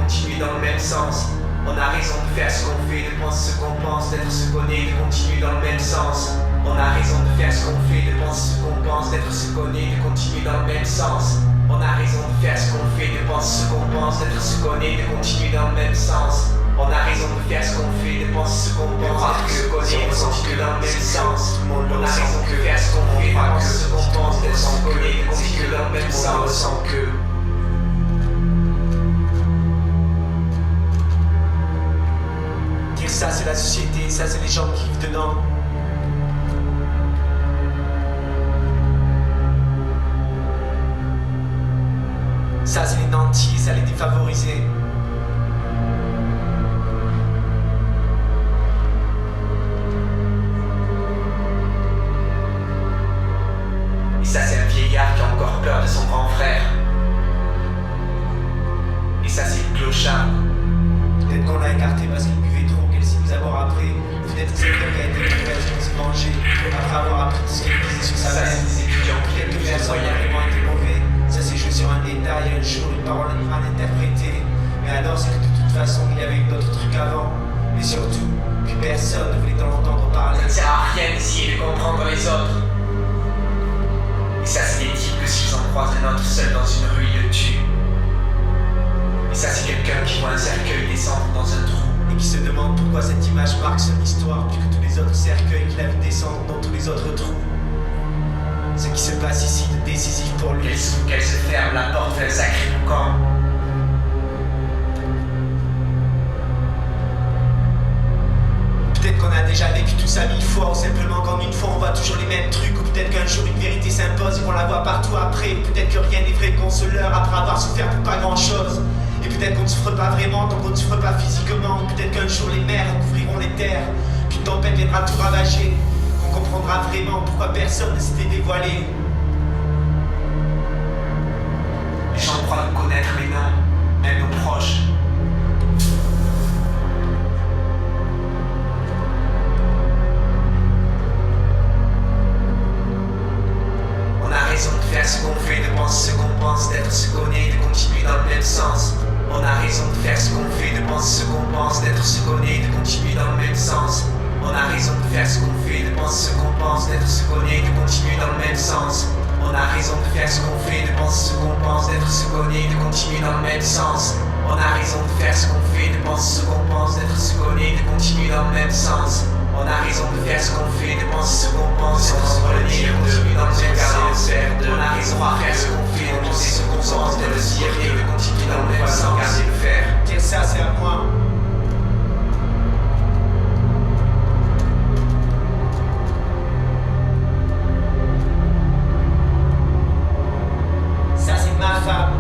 continuer dans le même sens. On a raison de faire ce qu'on fait, de penser ce qu'on pense, d'être ce qu'on est, de continuer dans le même sens. On a raison de faire ce qu'on fait, de penser ce qu'on pense, d'être ce qu'on est, de continuer dans le même sens. On a raison de faire ce qu'on fait, de penser ce qu'on pense, d'être ce qu'on est, de continuer dans le même sens. On a raison de faire ce qu'on fait, de penser ce qu'on pense, d'être ce qu'on est, de continuer dans le même sens. On a raison de faire ce qu'on fait, de penser ce qu'on pense, d'être ce qu'on est, de continuer dans le même sens. On ressent que ça c'est la société, ça c'est les gens qui vivent dedans. Ça c'est les nantis, ça les défavorisés. Et ça c'est un vieillard qui a encore peur de son grand frère. Et ça c'est le clochard. Peut-être qu'on l'a écarté parce qu'il buvait trop, qu'elle s'y nous avoir appris. Peut-être que c'est quelqu'un qui a été couvert, qui s'est vengé après avoir appris tout ce qu'il disait sur sa mère. Ça c'est des étudiants qui Peut-être que viennent personne n'a vraiment été mauvais. Ça s'est joué sur un détail, un jour, une parole mal interprétée. Mais alors c'est que de toute façon il y avait d'autres trucs avant. Mais surtout, plus personne ne voulait en entendre parler. Ça ne sert à rien d'essayer de comprendre les autres. Et ça c'est des types que s'ils en croisent un autre seul dans une rue, ils le tuent. Et ça c'est quelqu'un qui voit un cercueil descendre dans un trou. Et qui se demande pourquoi cette image marque son histoire, puisque tous les autres cercueils qu'il a vu descendre dans tous les autres trous. Ce qui se passe ici de décisif pour lui. Qu'elle se ferme la porte d'un sacré boucan. Peut-être qu'on a déjà vécu tout ça 1000 fois, ou simplement qu'en une fois on voit toujours les mêmes trucs, ou peut-être qu'un jour une vérité s'impose et qu'on la voit partout après, ou peut-être que rien n'est vrai, qu'on se leurre après avoir souffert pour pas grand-chose. Et peut-être qu'on ne souffre pas vraiment, donc on ne souffre pas physiquement. Peut-être qu'un jour les mers recouvriront les terres, qu'une tempête viendra tout ravager, qu'on comprendra vraiment pourquoi personne ne s'était dévoilé. Les gens croient nous connaître, mais non, même nos proches. On a raison de faire ce qu'on fait, de penser ce qu'on pense, d'être ce qu'on est, de continuer dans le même sens. On a raison de faire ce qu'on fait, de penser ce qu'on pense, d'être ce qu'on est, de continuer dans le même sens. On a raison de faire ce qu'on fait, de penser ce qu'on pense, d'être ce qu'on est, de continuer dans le même sens. On a raison de faire ce qu'on fait, de penser ce qu'on pense, d'être ce qu'on est, de continuer dans le même sens. On a raison de faire ce qu'on fait, de penser ce qu'on pense, d'être ce qu'on est, de continuer dans le même sens. On a raison de faire ce qu'on fait, de penser ce qu'on pense, d'être ce qu'on est, de continuer dans le même sens. On a raison de faire ce qu'on fait, de penser ce qu'on pense, d'être ce qu'on est, de continuer dans le même sens. Regardez le faire. Dire ça c'est à moi. Ça c'est ma femme.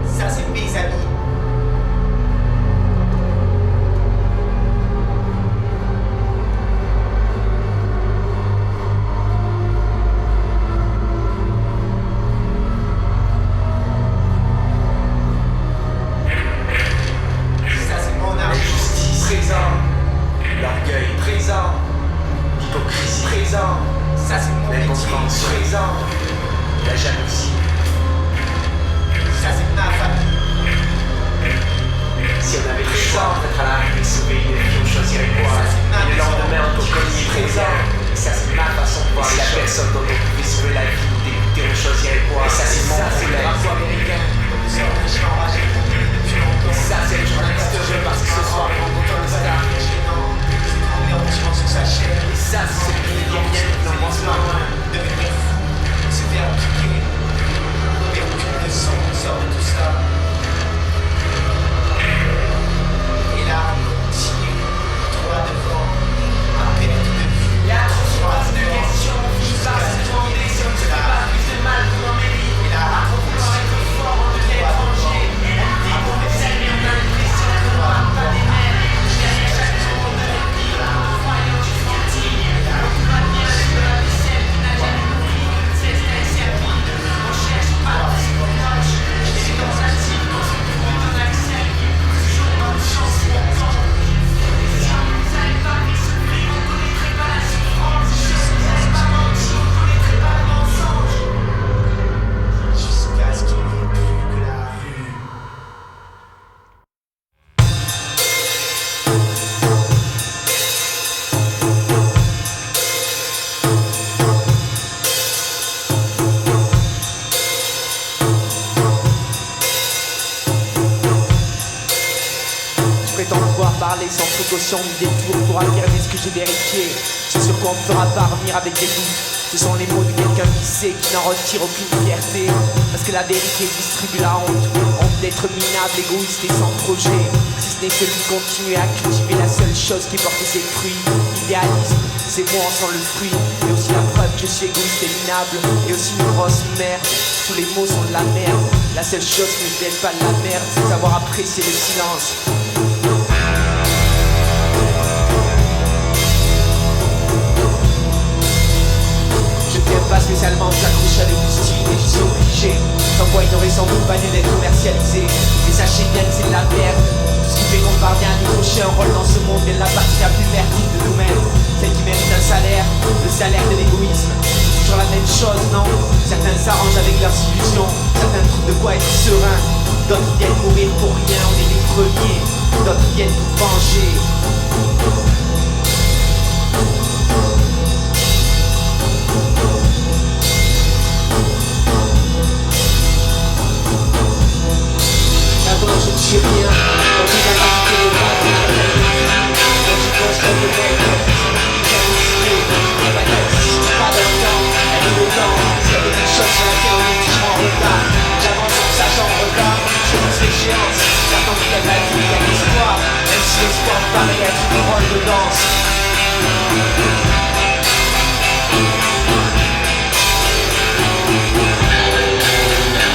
Ça c'est mes amis. Ça c'est mon argent. L'injustice présent, l'orgueil présent, l'hypocrisie présent, Ça c'est mon métier. l'incompréhension présent, la jalousie. Ça c'est ma famille. Si on avait le choix d'être à l'arrivée sauver une vie, on choisirait quoi? Et le lendemain, on peut cogner présent. Et ça c'est ma façon de voir la personne dont on pouvait sauver la vie ou dégoûter, on choisirait quoi? Et ça c'est mon problème. Américain. Ça c'est le journaliste heureux parce que ce soir il rencontre le star. Et ça c'est celui qui dit rien qui n'en pense pas moins. Devenir fou, se faire piquer. Mais aucune leçon ne sort de tout ça. Et là, on continue, droit devant, à peine parler sans précaution ni détour pour affirmer ce que j'ai vérifié. C'est sur quoi on me fera parvenir avec des doutes. Ce sont les mots de quelqu'un vissé qui n'en retire aucune fierté. Parce que la vérité distribue la honte. Honte d'être minable, égoïste et sans projet. Si ce n'est celui de continuer à cultiver la seule chose qui porte ses fruits. Idéalisme, c'est moi en sans le fruit. Et aussi la preuve que je suis égoïste et minable. Et aussi une grosse merde. Tous les mots sont de la merde. La seule chose qui ne vienne pas de la merde, c'est savoir apprécier le silence. Je ne viens pas spécialement s'accrocher à l'Augustine et je suis obligé. Sans quoi il n'aurait sans doute pas dû d'être commercialisé. Mais sachez bien que c'est de la merde. Tout ce qui fait qu'on parvient à décrocher un rôle dans ce monde est la partie la plus fertile de nous-mêmes. Celle qui mérite un salaire, le salaire de l'égoïsme. C'est toujours la même chose, non? Certains s'arrangent avec leurs illusions. Certains trouvent de quoi être serein. D'autres viennent mourir pour rien, on est les premiers. D'autres viennent pour venger. D'abord je ne suis rien, quand il a quitté le bras de la vie. Quand je constate le mec, j'ai décidé. La bataille n'existe pas dans le temps, elle est dedans. S'il y a quelque chose sur laquelle on est toujours en retard, j'avance en sachant en retard, je pousse l'échéance. J'attends qu'il y a de la vie, il y a de l'espoir. Même si l'espoir paraît être une rôle de danse.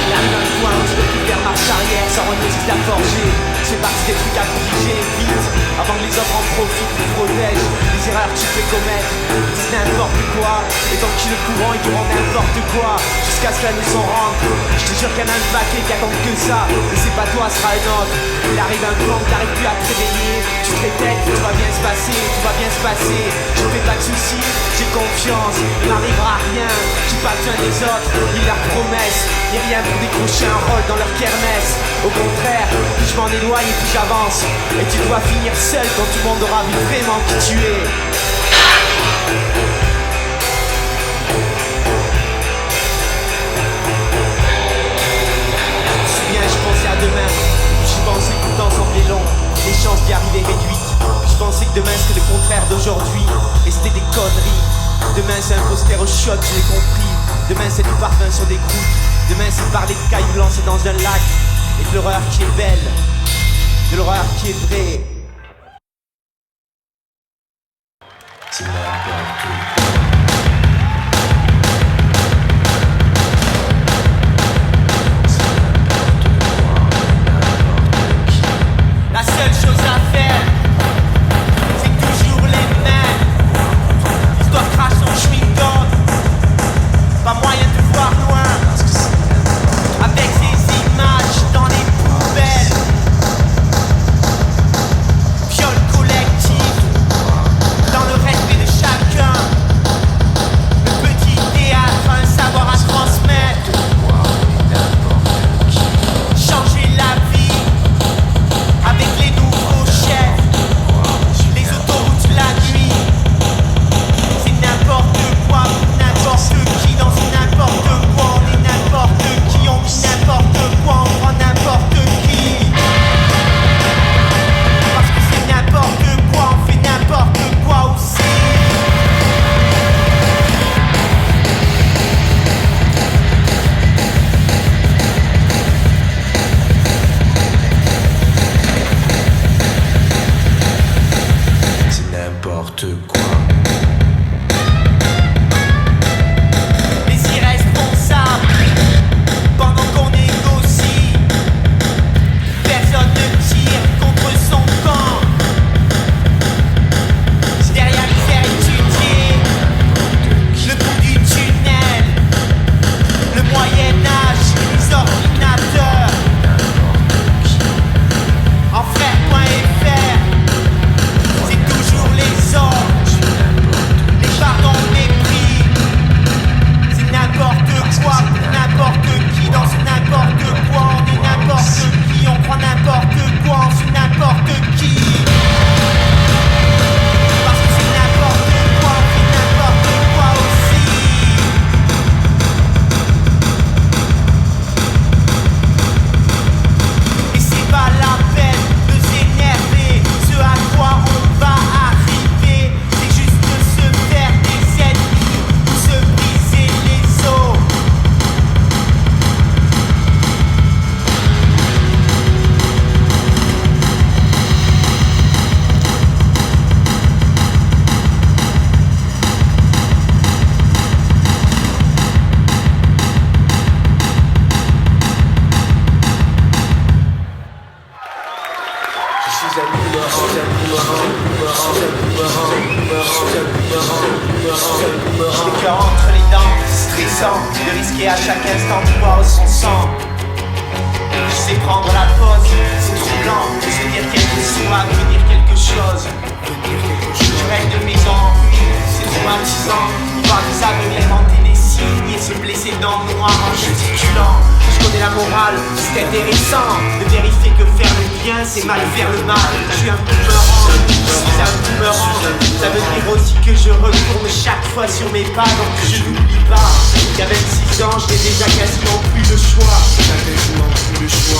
Il arrive un point où je peux plus faire marche arrière sans renoncer à forger. C'est parti des trucs à corriger vite avant que les autres en profitent, nous protègent. Les erreurs que tu fais commettre, ils disent n'importe quoi. Et tant qu'ils le courant, ils diront n'importe quoi jusqu'à ce que la leçon rentre. Je te jure qu'il y en a un paquet qui attend que ça. Mais c'est pas toi, ce sera un autre. Il arrive un moment que t'arrives plus à te réveiller. Tu te répètes, tout va bien se passer, tout va bien se passer. Je fais pas de soucis, j'ai confiance, il n'arrivera rien. J'ai pas besoin des autres, ni leurs promesses, ni rien pour décrocher un rôle dans leur kermesse. Au contraire, plus je m'en éloigne et plus j'avance. Et tu dois finir seul quand tout le monde aura vu vraiment qui tu es. Je me souviens, je pensais à demain. Je pensais que le temps semblait long, les chances d'y arriver réduites. Je pensais que demain serait le contraire d'aujourd'hui. Et c'était des conneries. Demain c'est un poster au shot, je l'ai compris. Demain c'est du parfum sur des croûtes. Demain c'est parler de cailloux lancés dans un lac. Et de l'horreur qui est belle, de l'horreur qui est vraie. C'est l'heure pour tout. La seule chose à faire, c'est toujours les mêmes. L'histoire crache son chewing-gum. Pas moyen de voir loin. Avec ces images dans les poubelles. Viol collectif, dans le respect de chacun. intéressant de risquer à chaque instant de boire son sang. Je sais prendre la pause, c'est troublant de se dire quelque soit, de dire quelque chose. Je rêve de maison en ruine, c'est traumatisant. Il va des aveugles inventer des signes et se blesser dans le noir en gesticulant. Je connais la morale, c'est intéressant de vérifier que faire le bien c'est mal faire le mal. Je suis un boomerang, je suis un boomerang. Ça veut dire aussi que je retourne chaque fois sur mes pas, donc je n'oublie pas qu'à 26 ans je n'ai déjà quasiment plus le choix.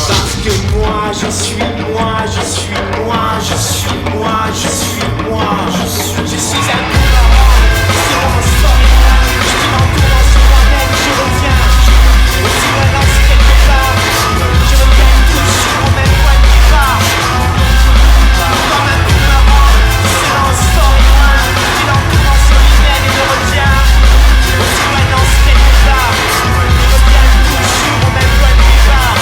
Parce que moi je suis moi, je suis moi, je suis moi, je suis moi. Je suis un boomerang, c'est mon sort. Je m'entoure sur moi-même, je reviens. Aussi loin lance quelque part, je reviens toujours au même point de départ. Comme un boomerang, c'est un sort et loin. Il entoure sur lui-même et me retient. Aussi loin lance quelque part, je reviens toujours au même point de départ.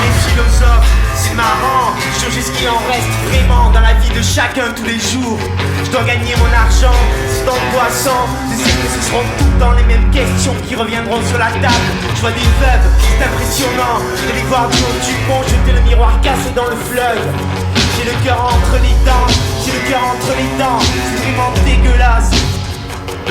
Les philosophes, c'est marrant, je juge ce qui en reste vraiment dans la vie de chacun tous les jours. Je dois gagner mon argent, c'est dans le poisson. Je sais que ce seront tout le temps les mêmes questions qui reviendront sur la table. Je vois des veuves, c'est impressionnant de les voir du haut du pont jeter le miroir cassé dans le fleuve. J'ai le cœur entre les dents, j'ai le cœur entre les dents. C'est vraiment dégueulasse. Je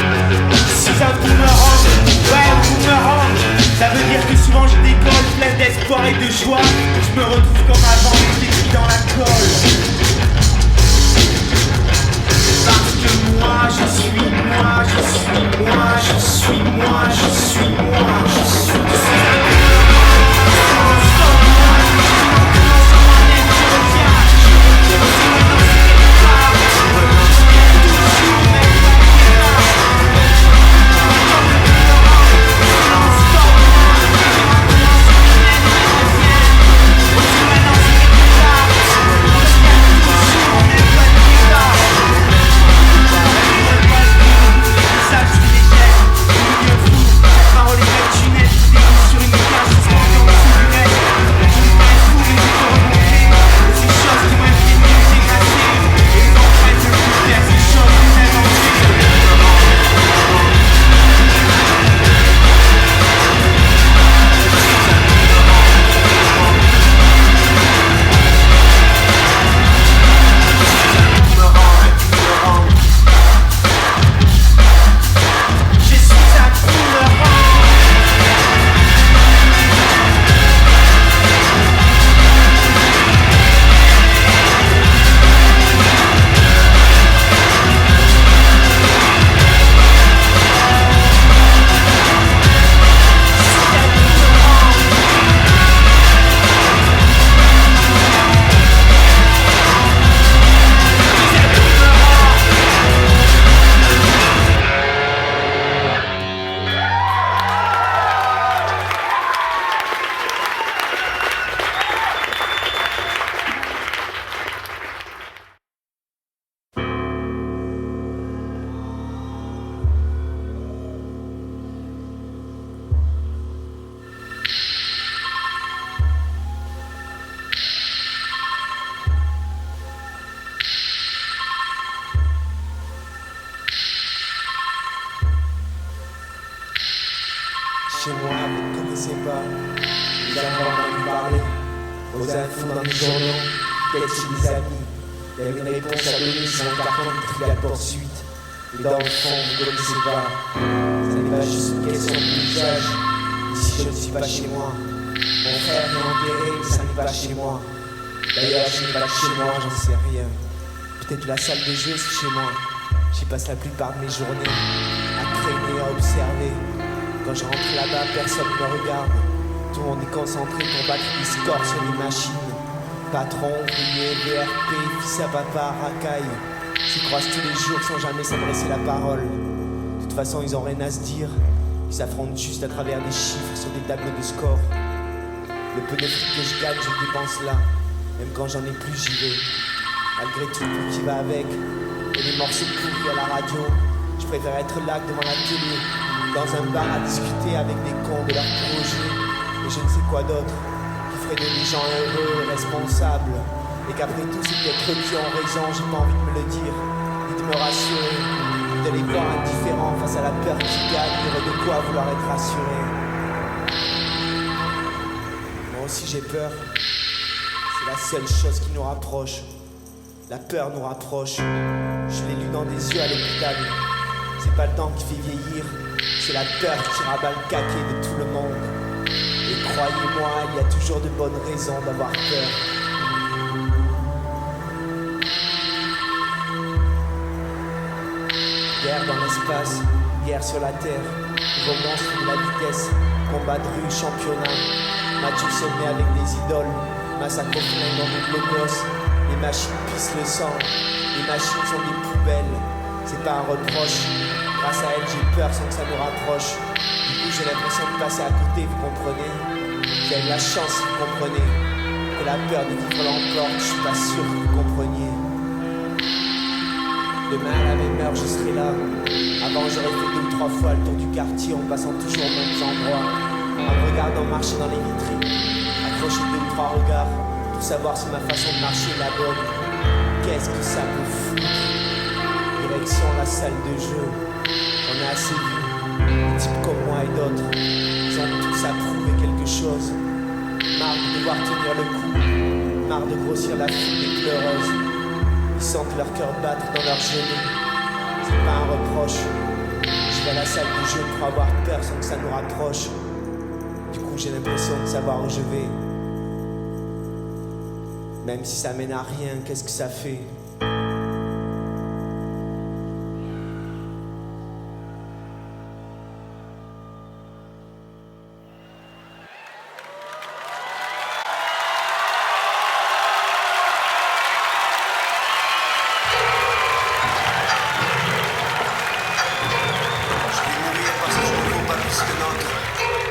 suis un boomerang, ouais un boomerang. Ça veut dire que souvent je décolle plein d'espoir et de joie. Je me retrouve comme avant, les pieds dans la colle. Parce que moi, je suis moi, je suis moi, je suis moi, je suis moi, je suis un boomerang. Sans moi, sans moi-même, je reviens. Aussi maintenant, c'est quelque part. Je reviens toujours au même point de départ. Comme le boomerang, sans moi, sur lui-même, je reviens. Aussi maintenant, c'est quelque part. Je reviens toujours au même point de départ. Ça je suis légère, je me fous, parole est belle tunnel, je déroule sur une cage suspendue en dessous du net. Je me fais fou mais je peux remonter, et ces choses qui m'ont fait mieux dégrasser. Et les empreintes de tout faire, ces choses que j'ai inventées. Chez moi, vous ne connaissez pas. Vous avez entendu parler. Aux infos dans les journaux. Peut-être chez des amis. Il y a une réponse à donner sur un carton de trivial poursuite. Et dans le fond, vous ne connaissez pas. Ça n'est pas juste une question de paysage. Ici, je ne suis pas chez moi. Mon frère est enterré, mais ça n'est pas chez moi. D'ailleurs, je n'ai pas chez moi, j'en sais rien. Peut-être la salle de jeu, c'est chez moi. J'y passe la plupart de mes journées à traîner, à observer. Quand je rentre là-bas, personne ne me regarde. Tout le monde est concentré pour battre les scores sur les machines. Patron, ouvrier, VRP, fils à papa, racaille. S'y croisent tous les jours sans jamais s'adresser la parole. De toute façon, ils ont rien à se dire. Ils s'affrontent juste à travers des chiffres sur des tableaux de score. Le peu de fric que je gagne, je le dépense là. Même quand j'en ai plus, j'y vais. Malgré tout le qui va avec. Et les morceaux pourris à la radio. Je préfère être là que devant la télé. Dans un bar à discuter avec des cons de leurs projets et je ne sais quoi d'autre qui ferait de les gens heureux, responsables et qu'après tout c'est peut-être eux qui ont raison, j'ai pas envie de me le dire ni de me rassurer, ni de les encore indifférent face à la peur qui gagne, il y aurait de quoi vouloir être rassuré. Moi aussi j'ai peur, c'est la seule chose qui nous rapproche. La peur nous rapproche, je l'ai lu dans des yeux à l'hôpital. C'est pas le temps qui fait vieillir, c'est la peur qui rabat le caquet de tout le monde. Et croyez-moi, il y a toujours de bonnes raisons d'avoir peur. Guerre dans l'espace, guerre sur la terre, nouveau monstre de la vitesse, combat de rue, championnat, match au sommet avec des idoles, massacre au flingue dans des blocos, les machines pissent le sang, les machines sont des poubelles, c'est pas un reproche, grâce à elles j'ai peur sans que ça nous rapproche, du coup j'ai l'impression de passer à côté, vous comprenez, j'ai de la chance, vous comprenez, que la peur de vivre l'emporte, je suis pas sûr que vous compreniez. Demain à la même heure je serai là. Avant j'aurais fait 2 ou 3 fois le tour du quartier en passant toujours aux mêmes endroits, en me regardant marcher dans les vitrines, accrocher 2 ou 3 regards pour savoir si ma façon de marcher est la bonne. Qu'est-ce que ça me fout? Direction la salle de jeu. On a assez vu, des types comme moi et d'autres, ils ont tous à prouver quelque chose. Marre de devoir tenir le coup, marre de grossir la foule des pleureuses. Ils sentent leur cœur battre dans leurs genoux. C'est pas un reproche. Je vais à la salle du jeu pour avoir peur sans que ça nous rapproche. Du coup j'ai l'impression de savoir où je vais. Même si ça mène à rien, qu'est-ce que ça fait?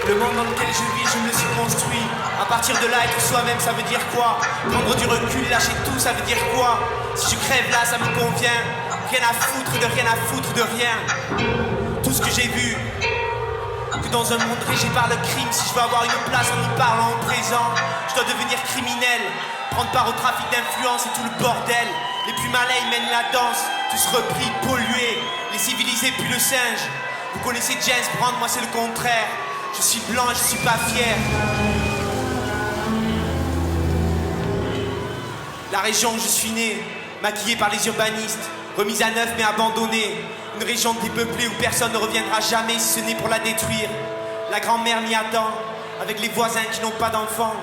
Le monde dans lequel je vis, je me le suis construit. À partir de là, être soi-même, ça veut dire quoi? Prendre du recul, lâcher tout, ça veut dire quoi? Si je crève là, ça me convient. Rien à foutre de rien à foutre de rien. Tout ce que j'ai vu, que dans un monde régé par le crime, si je veux avoir une place en y parlant au présent, je dois devenir criminel. Prendre part au trafic d'influence et tout le bordel. Les plus malins, ils mènent la danse. Tous repris, pollués. Les civilisés puis le singe. Vous connaissez James Brown, moi c'est le contraire. Je suis blanc et je suis pas fier. La région où je suis né, maquillée par les urbanistes, remise à neuf mais abandonnée. Une région dépeuplée où personne ne reviendra jamais si ce n'est pour la détruire. La grand-mère m'y attend, avec les voisins qui n'ont pas d'enfants.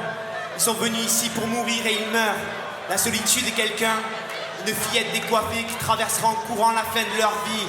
Ils sont venus ici pour mourir et ils meurent. La solitude est quelqu'un, une fillette décoiffée qui traversera en courant la fin de leur vie.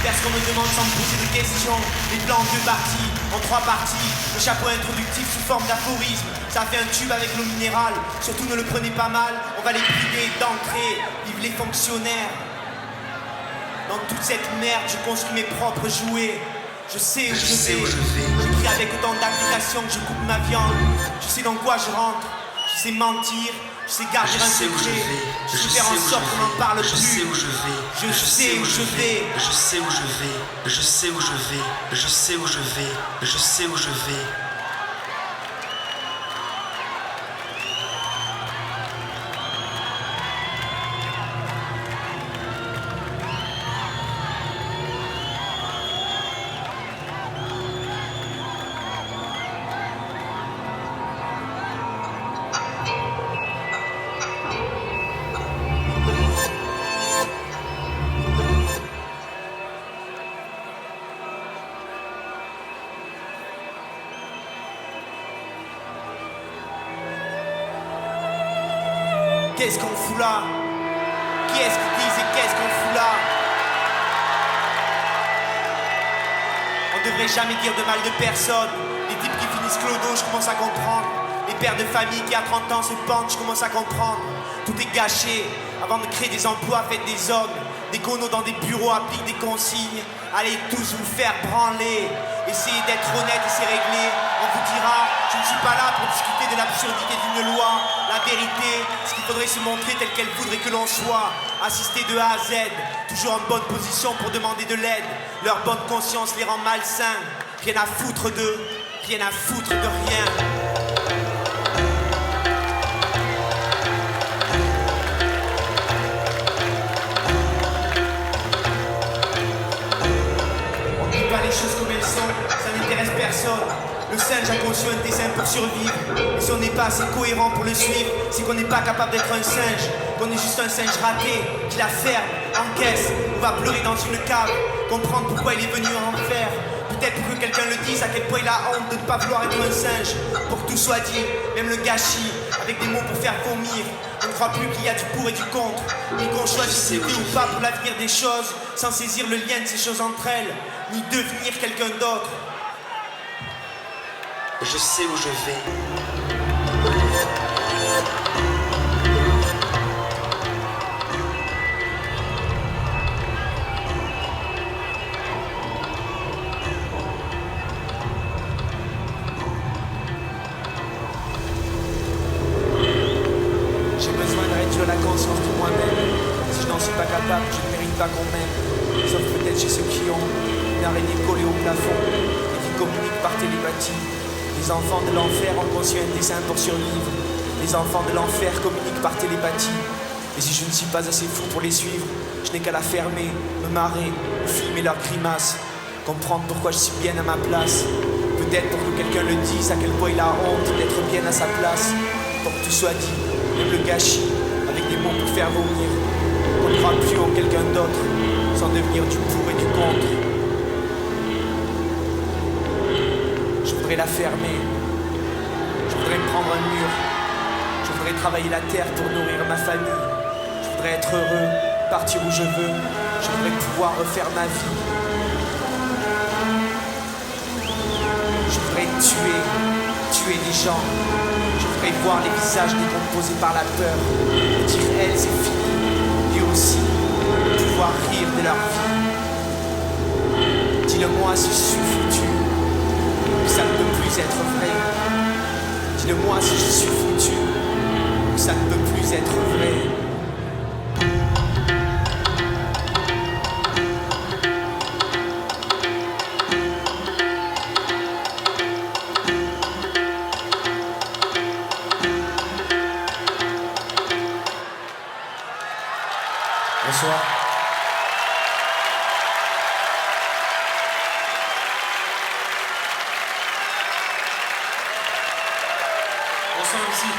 Faire ce qu'on me demande sans me poser de questions. Les plans en 2 parties, en 3 parties. Le chapeau introductif sous forme d'aphorisme. Ça fait un tube avec l'eau minérale. Surtout ne le prenez pas mal, on va les priver d'entrée. Vive les fonctionnaires. Dans toute cette merde, je construis mes propres jouets. Je sais où je vais. J'écris avec autant d'applications que je coupe ma viande. Je sais dans quoi je rentre. Je sais mentir. Je sais garder un secret, je sais faire en sorte qu'on n'en parle plus. Je sais où je vais, je sais où je vais, je sais où je vais, je sais où je vais, je sais où je vais, je sais où je vais. Qu'est-ce qu'on fout là? Qui est-ce qui disent et qu'est-ce qu'on fout là? On devrait jamais dire de mal de personne. Les types qui finissent clodo, je commence à comprendre. Les pères de famille qui à 30 ans se pendent, je commence à comprendre. Tout est gâché. Avant de créer des emplois, faites des hommes. Des conos dans des bureaux appliquent des consignes. Allez tous vous faire branler. Essayez d'être honnête et c'est réglé. On vous dira, je ne suis pas là pour discuter de l'absurdité d'une loi. La vérité, c'est qu'il faudrait se montrer tel qu'elle voudrait que l'on soit. Assister de A à Z, toujours en bonne position pour demander de l'aide. Leur bonne conscience les rend malsains. Rien à foutre d'eux, rien à foutre de rien. Les choses comme elles sont, ça n'intéresse personne. Le singe a conçu un dessin pour survivre. Et si on n'est pas assez cohérent pour le suivre, c'est qu'on n'est pas capable d'être un singe, qu'on est juste un singe raté, qui la ferme, encaisse, on va pleurer dans une cave, comprendre pourquoi il est venu en enfer. Peut-être pour que quelqu'un le dise à quel point il a honte de ne pas vouloir être un singe. Pour que tout soit dit, même le gâchis, avec des mots pour faire vomir. On ne croit plus qu'il y a du pour et du contre, ni qu'on choisisse oui ou pas pour l'avenir des choses, sans saisir le lien de ces choses entre elles, ni devenir quelqu'un d'autre. Je sais où je vais. J'ai besoin de réduire la conscience de moi-même. Si je n'en suis pas capable, je ne mérite pas qu'on m'aime. Sauf peut-être chez ceux qui ont une araignée collée au plafond et qui communiquent par télépathie. Les enfants de l'enfer ont conçu un dessin pour survivre. Les enfants de l'enfer communiquent par télépathie. Et si je ne suis pas assez fou pour les suivre, je n'ai qu'à la fermer, me marrer, filmer leurs grimaces, comprendre pourquoi je suis bien à ma place. Peut-être pour que quelqu'un le dise à quel point il a honte d'être bien à sa place. Pour que tout soit dit, même le gâchis, avec des mots pour faire vomir. Qu'on ne croit plus en quelqu'un d'autre, sans devenir du pour et du contre. Je voudrais la fermer. Je voudrais me prendre un mur. Je voudrais travailler la terre pour nourrir ma famille. Je voudrais être heureux, partir où je veux. Je voudrais pouvoir refaire ma vie. Je voudrais tuer des gens. Je voudrais voir les visages décomposés par la peur. Et dire elle c'est fini. Et aussi pouvoir rire de leur vie. Dis-le-moi si je suis foutu. Ça ne peut plus être vrai. Dis-le-moi si je suis foutu. Ça ne peut plus être vrai. Bonsoir. Bonsoir aussi.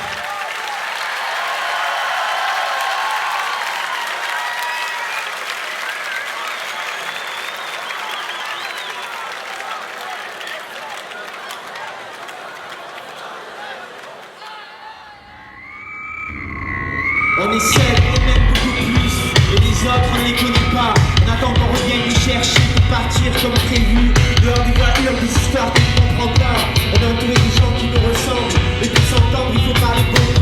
On est seul et même beaucoup plus. Et les autres on les connaît pas. On attend qu'on revienne les chercher pour partir comme prévu. Dehors des voitures, des histoires qu'on ne comprend pas. On est entouré de gens qui nous ressemblent. Et pour s'entendre il faut parler beaucoup.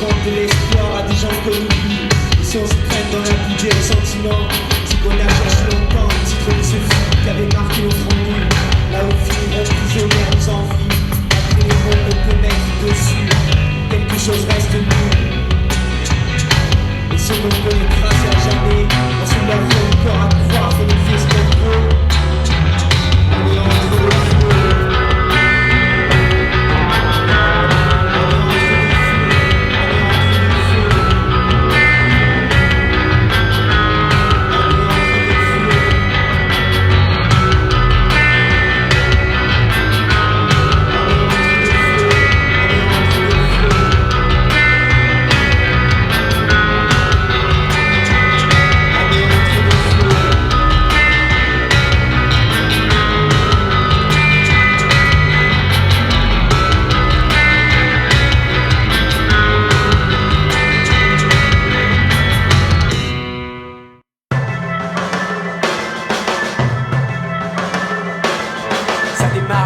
vendre de l'espoir à des gens qu'on oublie. Et si on se traîne dans la boue des ressentiments, c'est qu'on a cherché longtemps le titre de ce film qui avait marqué notre ennui. Là où finiront prisonniers nos envies, après les mots qu'on peut mettre dessus, quelque chose reste nous. Et ce qu'on connaîtra à jamais, on se leur fait encore à croire qu'on nous fait ce qu'on veut. On est entre le feu.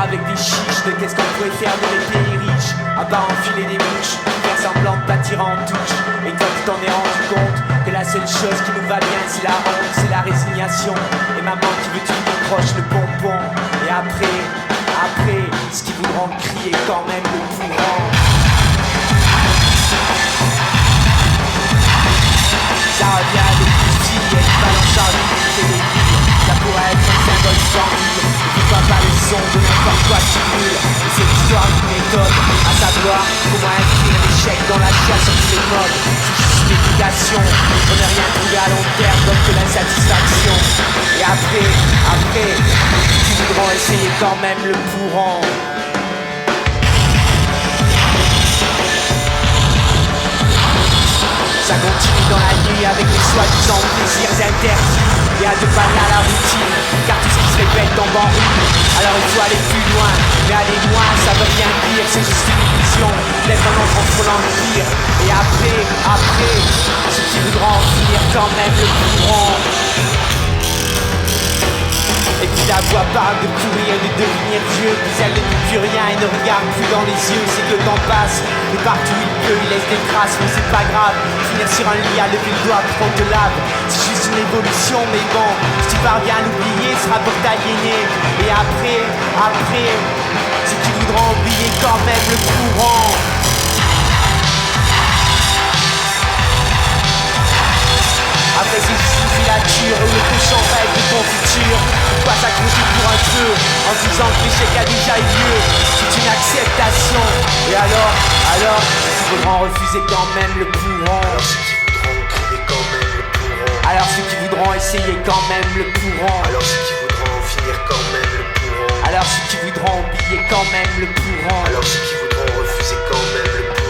Avec des chiches de qu'est-ce qu'on pourrait faire de les pays riches, à part enfiler des mouches, faire semblant de bâtir en touche. Et toi tu t'en es rendu compte que la seule chose qui nous va bien c'est la honte, c'est la résignation. Et maman qui veut que tu décroches le bonbon. Et après, ce qu'ils voudront crier quand même le courant. Ça revient à des petits et une balance en ligne, c'est des livres. Ça pourrait être un symbole sordide. Pas le son de n'importe quoi qui brûle. Et c'est l'histoire d'une méthode, à savoir comment inscrire l'échec dans la chasse sur tous les modes. C'est juste une éducation, on n'a rien trouvé à long terme donc que l'insatisfaction. Et après, ils voudront essayer quand même le courant. Ça continue dans la nuit avec les soi-disant plaisirs interdits. Et à deux pas à la routine, car tout ce qui se répète tombe en ruine. Alors il faut aller plus loin, mais aller loin ça veut rien dire. C'est juste une illusion, d'être un autre entre l'empire. Et après, ceux qui voudront en finir quand même le courant. Et puis la voix parle de courir, de devenir vieux. Puis elle ne dit plus rien et ne regarde plus dans les yeux. C'est que le temps passe, et partout il pleut, il laisse des traces. Mais c'est pas grave, finir sur un lit à lever le doigt pour qu'on te lave. C'est juste une évolution, mais bon, si tu parviens à l'oublier, ce sera pour t'aliéner. Et après, ceux qui voudront oublier quand même le courant. Après c'est juste une filature où le cochon rêve de ton futur. Pourquoi s'accrocher pour un peu en disant que l'échec a déjà eu lieu. C'est une acceptation. Et alors, ils voudront refuser quand même le courant. Alors ceux qui voudront essayer quand même le courant. Alors ceux qui voudront finir quand même le courant. Alors ceux qui voudront oublier quand même le courant. Alors ceux qui voudront refuser quand même le courant.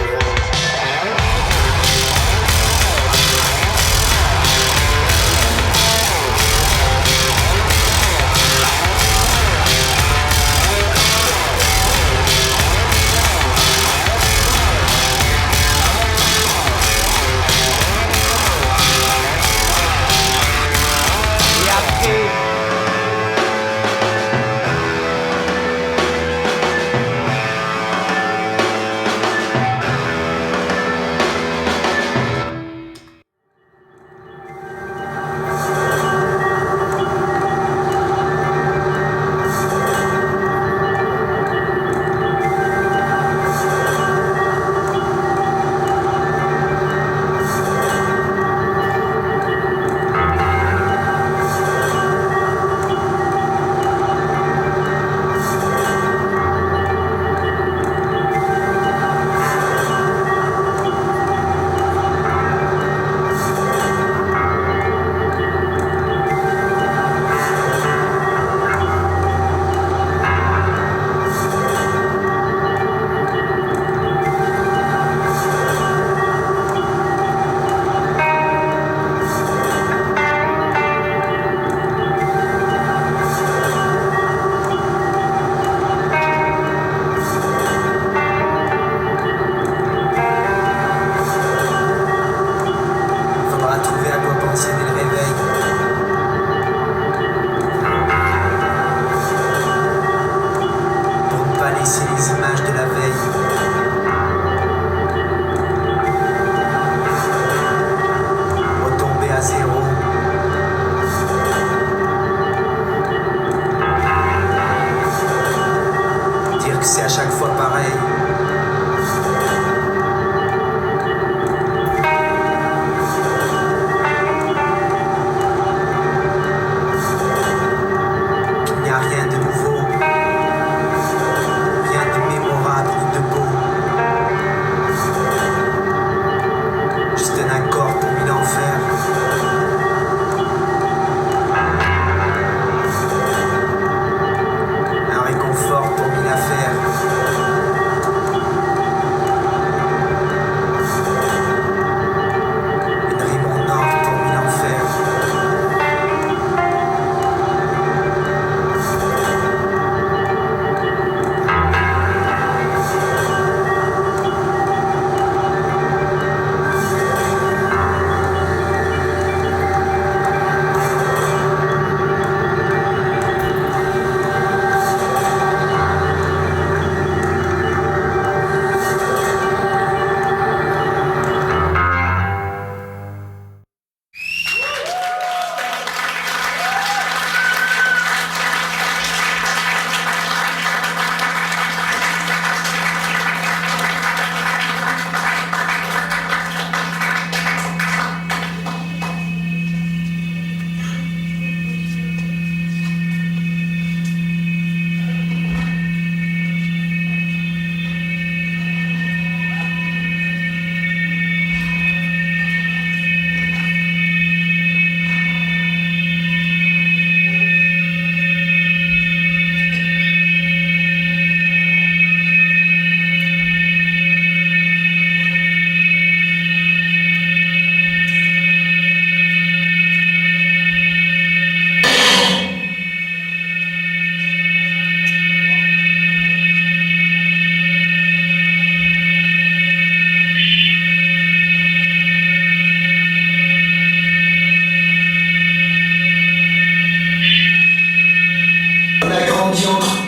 On a grandi entre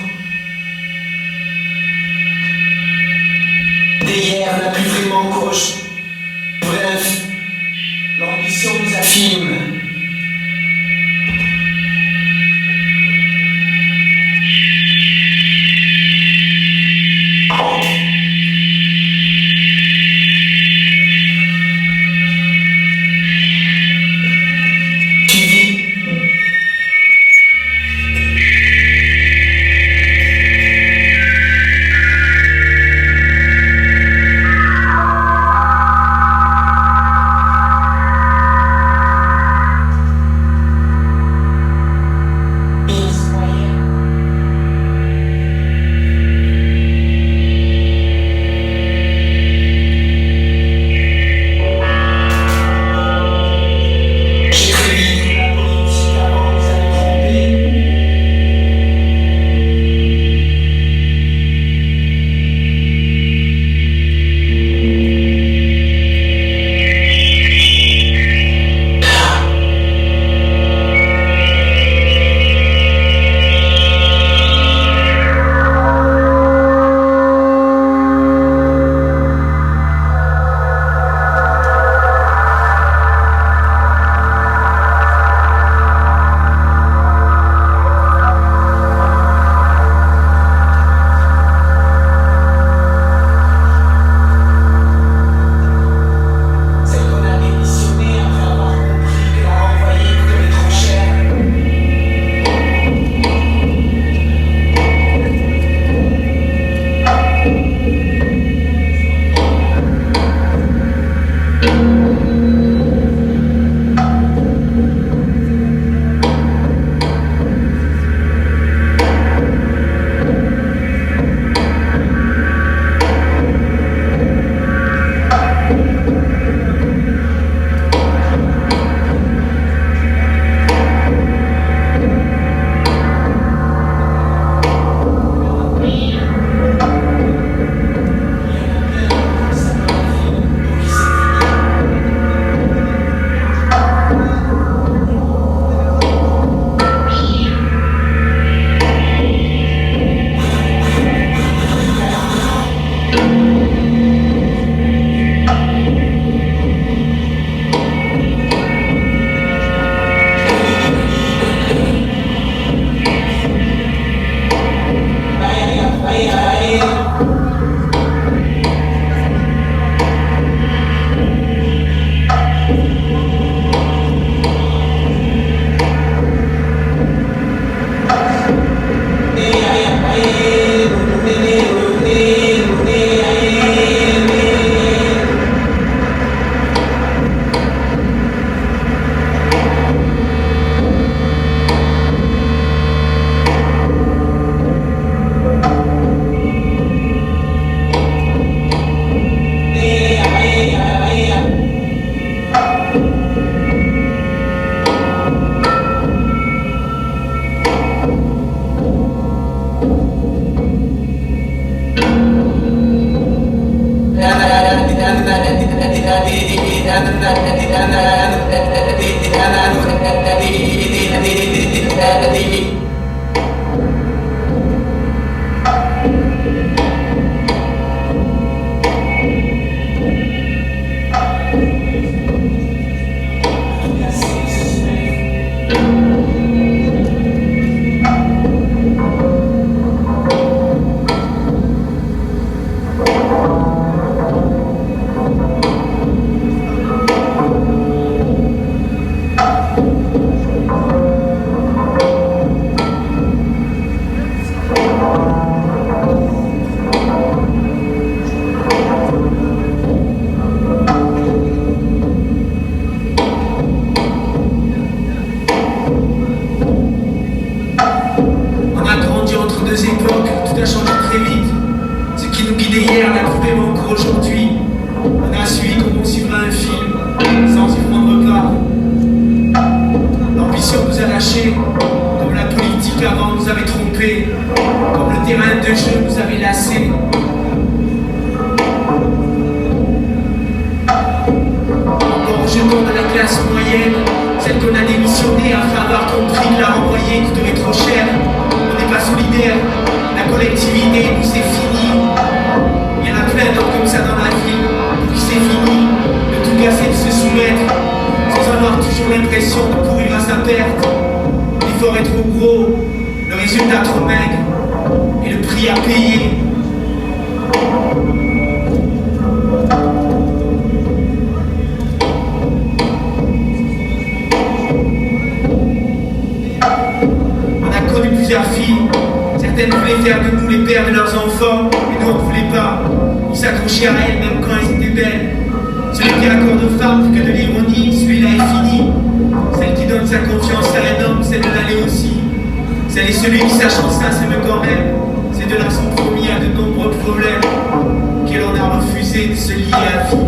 d'hier, on n'a plus vraiment coche. Bref, l'ambition nous affine. Comme la politique avant nous avait trompés, comme le terrain de jeu nous avait lassés. Encore rejetons de la classe moyenne, celle qu'on a démissionnée après avoir compris que la renvoyer coûterait trop cher. On n'est kilomètres, sans avoir toujours l'impression de courir à sa perte. L'effort est trop gros, le résultat trop maigre, et le prix à payer. On a connu plusieurs filles, certaines voulaient faire de nous les pères de leurs enfants, et nous on ne voulait pas. On s'accrochait à elles même quand elles étaient belles. Celui qui accorde aux femmes que de l'ironie, celui-là est fini. Celle qui donne sa confiance à un homme, c'est de l'aller aussi. Celle et celui qui sachant ça s'aime quand même. Ces deux-là sont promis à de nombreux problèmes que l'on a refusé de se lier à vie.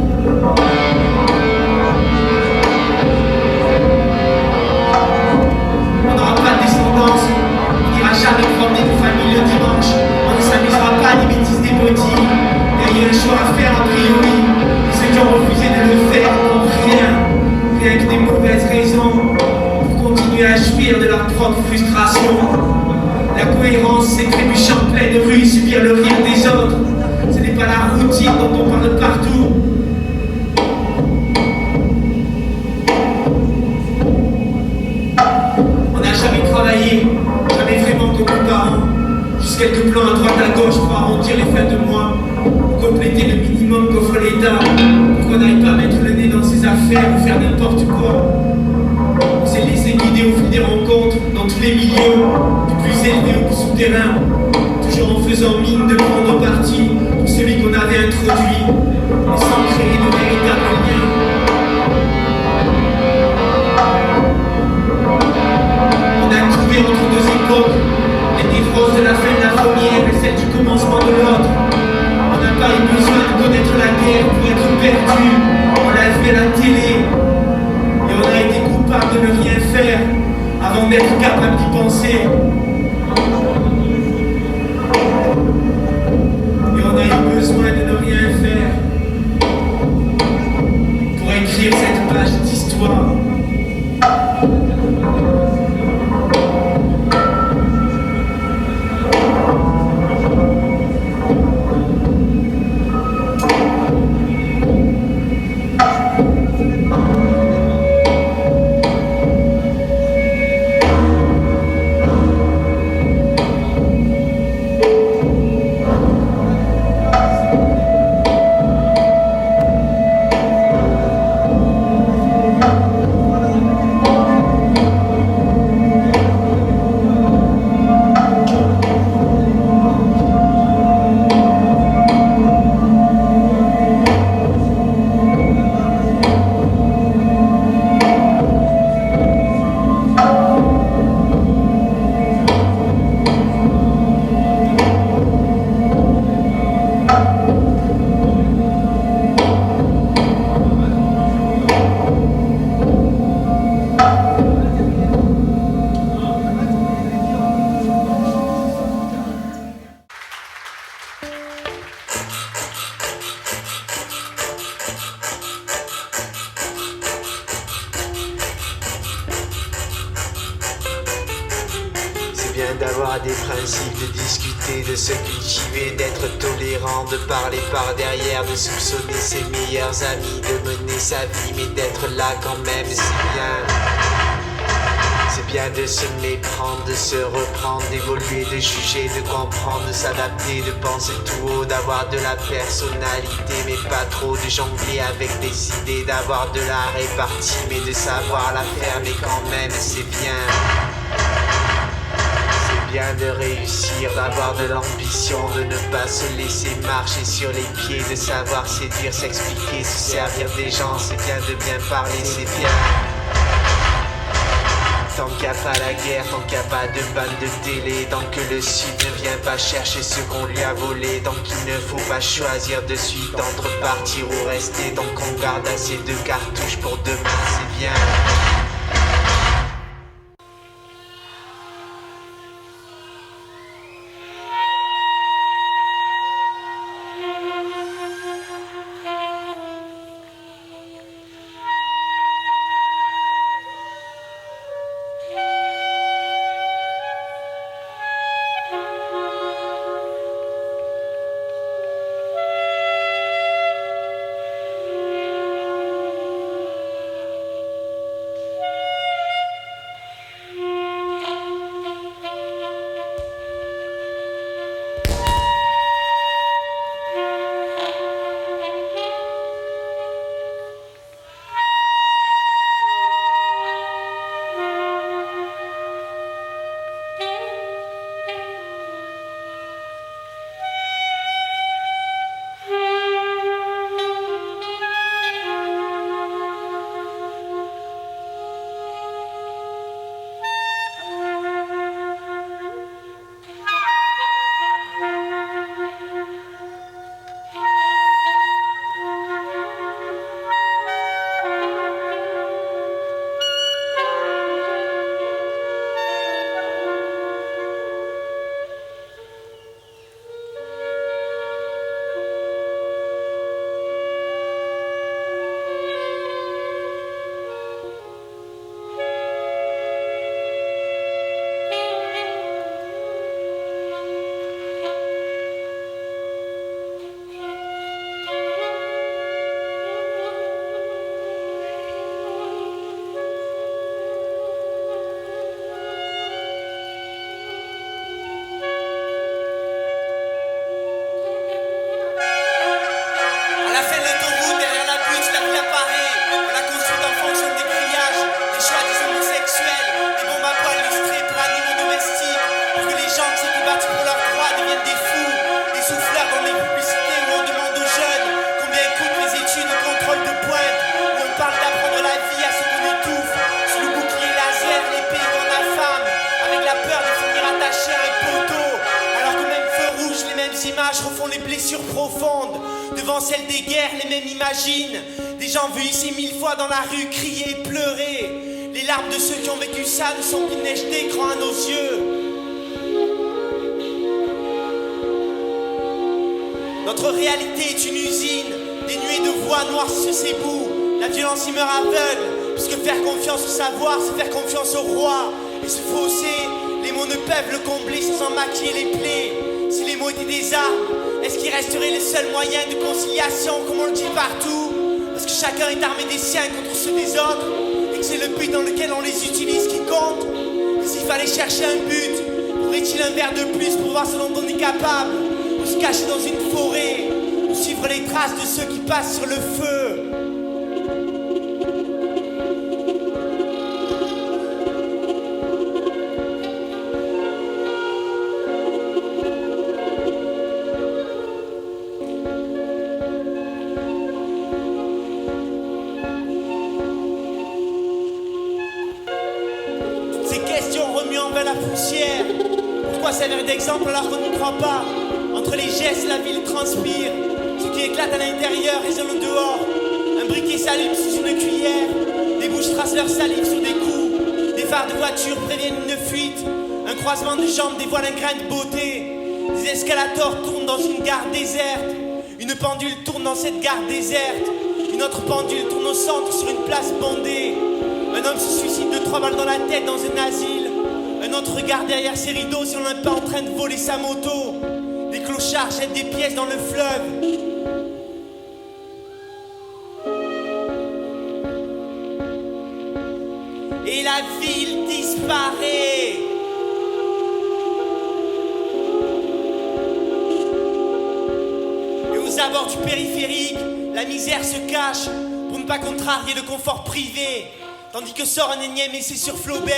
On n'aura pas de descendance, on n'ira jamais promener de famille le dimanche, on ne s'amusera pas à les bêtises des petits. Il y a un choix à faire a priori, et ceux qui ont refusé de le faire n'ont rien que des mauvaises raisons pour continuer à jouir de leur propre frustration. La cohérence, c'est trébucher en pleine rue, subir le rire des autres. Ce n'est pas la routine dont on parle partout. On n'a jamais travaillé, jamais vraiment comme nos parents. Juste quelques plans à droite à gauche pour arrondir les fins de mois, pour compléter le minimum qu'offre l'État, pour qu'on n'aille pas mettre le nez dans ses affaires ou faire n'importe quoi. On s'est laissé guider au fil des rencontres, dans tous les milieux, du plus élevé au plus souterrain, toujours en faisant mine de prendre parti pour celui qu'on avait introduit, et sans créer de véritable lien. On a trouvé entre deux époques, les névroses de la fin de la première et celle du commencement de l'autre. On n'a pas eu besoin de connaître la guerre pour être perdu, on l'a vu à la télé. Et on a été coupable de ne rien faire avant d'être capable d'y penser. Et on a eu besoin de ne rien faire pour écrire cette page d'histoire. D'avoir des principes, de discuter, de se cultiver, d'être tolérant, de parler par derrière, de soupçonner ses meilleurs amis, de mener sa vie, mais d'être là quand même, c'est bien. C'est bien de se méprendre, de se reprendre, d'évoluer, de juger, de comprendre, de s'adapter, de penser tout haut, d'avoir de la personnalité, mais pas trop, de jongler avec des idées, d'avoir de la répartie, mais de savoir la faire, mais quand même, c'est bien. Bien de réussir, d'avoir de l'ambition, de ne pas se laisser marcher sur les pieds, de savoir séduire, s'expliquer, se servir des gens, c'est bien de bien parler, c'est bien. Tant qu'il n'y a pas la guerre, tant qu'il n'y a pas de banne de télé, tant que le Sud ne vient pas chercher ce qu'on lui a volé, tant qu'il ne faut pas choisir de suite entre partir ou rester, tant qu'on garde assez de cartouches pour demain, c'est bien. battent pour leurs droits deviennent des fous, des souffleurs dans les publicités où on demande aux jeunes combien coûtent les études au contrôle de pointe, où on parle d'apprendre la vie à ce qu'on étouffe, sous le bouclier laser, l'épée qu'on affame, avec la peur de finir attaché à un poteau, alors que même feu rouge, les mêmes images refont les blessures profondes, devant celles des guerres, les mêmes imaginent, des gens vus ici 1000 fois dans la rue crier et pleurer. Les larmes de ceux qui ont vécu ça ne sont qu'une neige d'écran à nos yeux. Notre réalité est une usine, des nuées de voix noires sur ses bouts. La violence y meurt aveugle, puisque faire confiance au savoir, c'est faire confiance au roi. Et ce fossé, les mots ne peuvent le combler sans en maquiller les plaies. Si les mots étaient des armes, est-ce qu'il resterait le seul moyen de conciliation, comme on le dit partout? Parce que chacun est armé des siens contre ceux des autres, et que c'est le but dans lequel on les utilise qui compte. Et s'il fallait chercher un but, faudrait-il un verre de plus pour voir ce dont on est capable? Ou se cacher dans une forêt, ou suivre les traces de ceux qui passent sur le feu? La poussière. Pourquoi servir d'exemple alors qu'on ne croit pas? Entre les gestes, la ville transpire. Ce qui éclate à l'intérieur résonne au dehors. Un briquet s'allume sous une cuillère. Des bouches tracent leur salive sur des coups. Des phares de voiture préviennent une fuite. Un croisement de jambes dévoile un grain de beauté. Des escalators tournent dans une gare déserte. Une pendule tourne dans cette gare déserte. Une autre pendule tourne au centre sur une place bondée. Un homme se suicide de 3 balles dans la tête dans un asile. Un autre regarde derrière ses rideaux si on n'est pas en train de voler sa moto. Des clochards jettent des pièces dans le fleuve. Et la ville disparaît. Et aux abords du périphérique, la misère se cache pour ne pas contrarier le confort privé. Tandis que sort un énième essai sur Flaubert,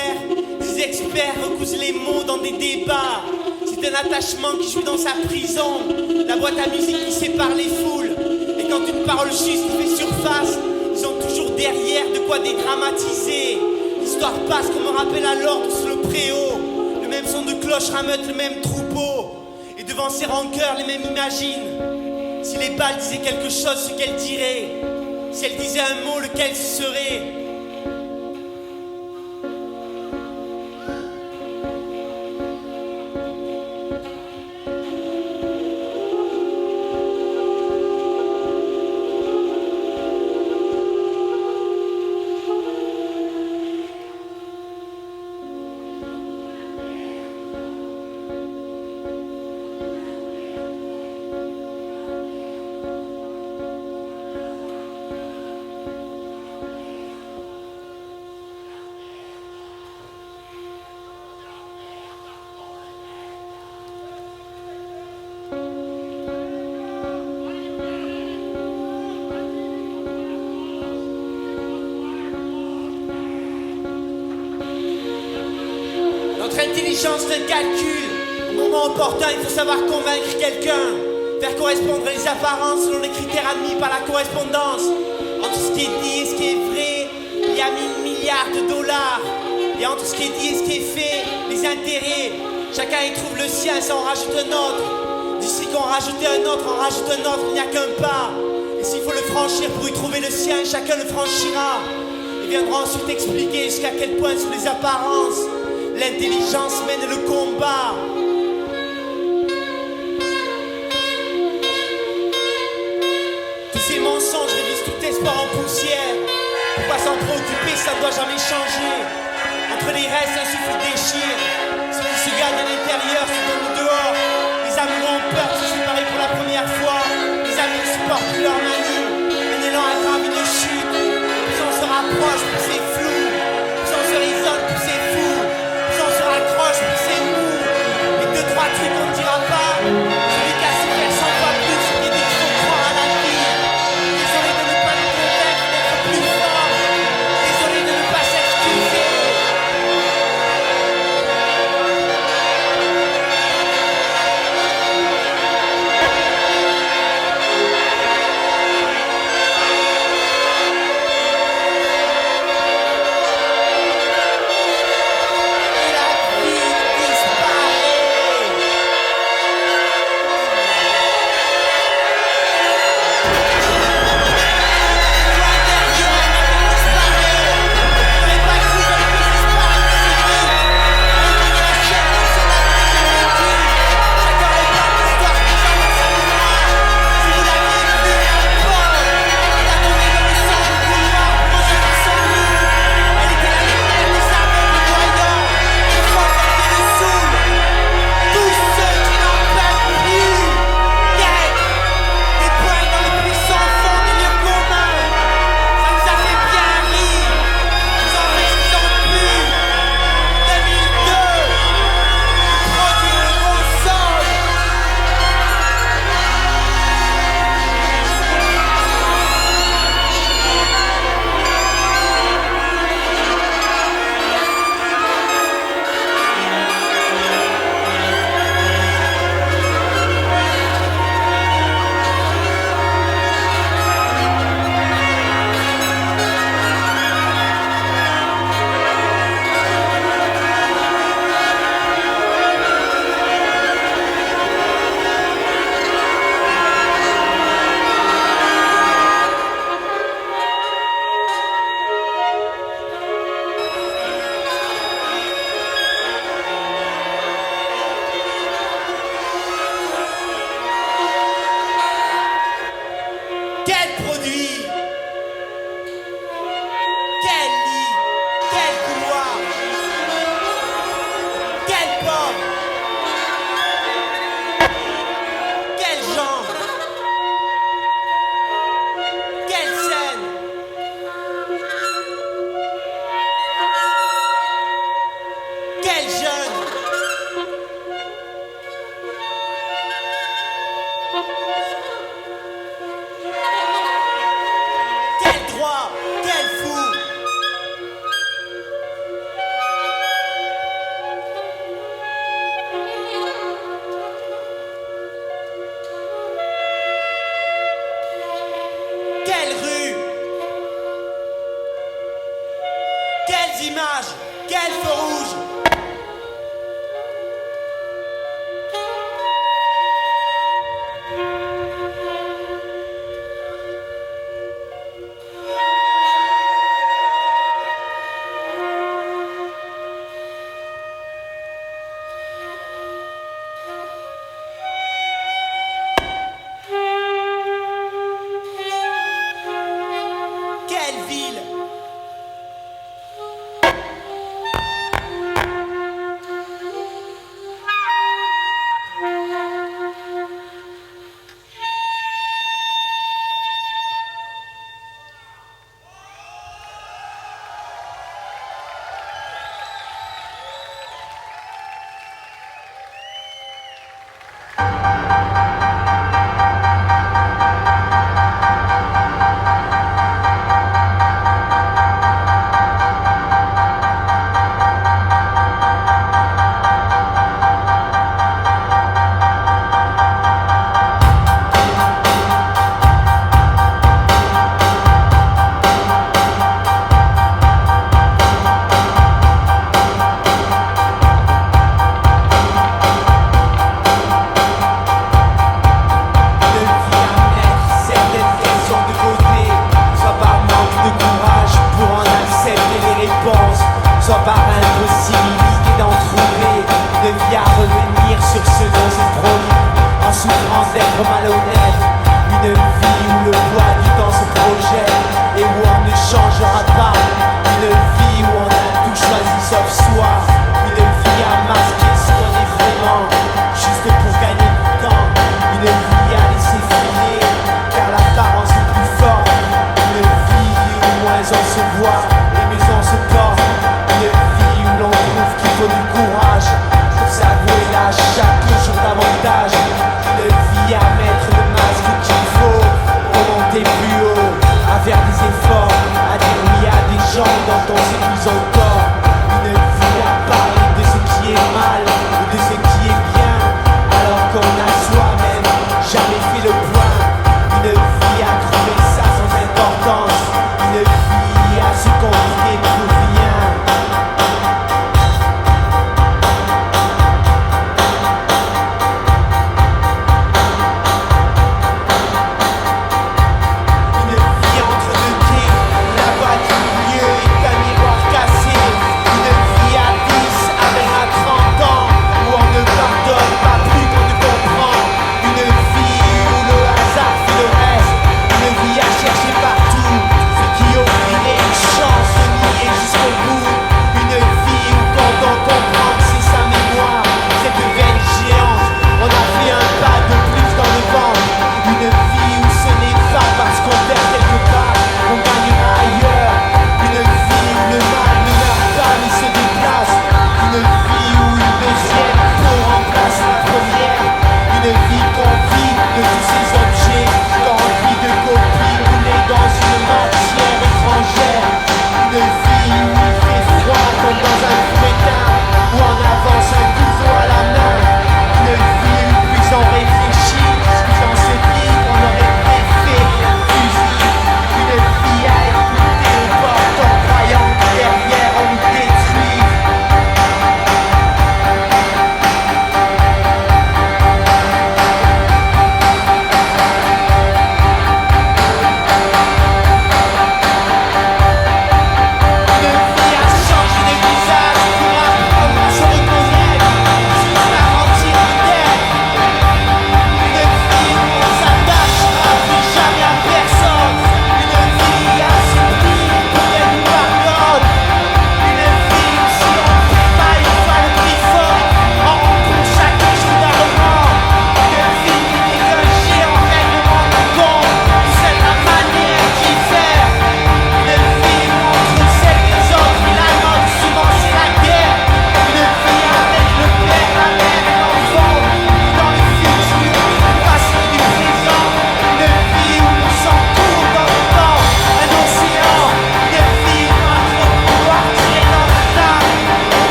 des experts recousent les mots dans des débats. C'est un attachement qui joue dans sa prison, la boîte à musique qui sépare les foules. Et quand une parole juste fait surface, ils ont toujours derrière de quoi dédramatiser. L'histoire passe comme un rappel à l'ordre sur le préau. Le même son de cloche rameute le même troupeau. Et devant ces rancœurs, les mêmes imaginent. Si les balles disaient quelque chose, ce qu'elles diraient. Si elles disaient un mot, lequel ce serait? Intelligence d'un calcul. Au moment opportun, il faut savoir convaincre quelqu'un. Faire correspondre les apparences selon les critères admis par la correspondance. Entre ce qui est dit et ce qui est vrai, il y a 1000 milliards de dollars. Et entre ce qui est dit et ce qui est fait, les intérêts. Chacun y trouve le sien, ça en rajoute un autre. D'ici qu'on rajoutait un autre, on rajoute un autre, il n'y a qu'un pas. Et s'il faut le franchir pour y trouver le sien, chacun le franchira. Et viendra ensuite expliquer jusqu'à quel point sous les apparences l'intelligence mène le combat. Tous ces mensonges réduisent tout espoir en poussière. Pourquoi s'en préoccuper, ça ne doit jamais changer. Entre les restes, un souffle déchire.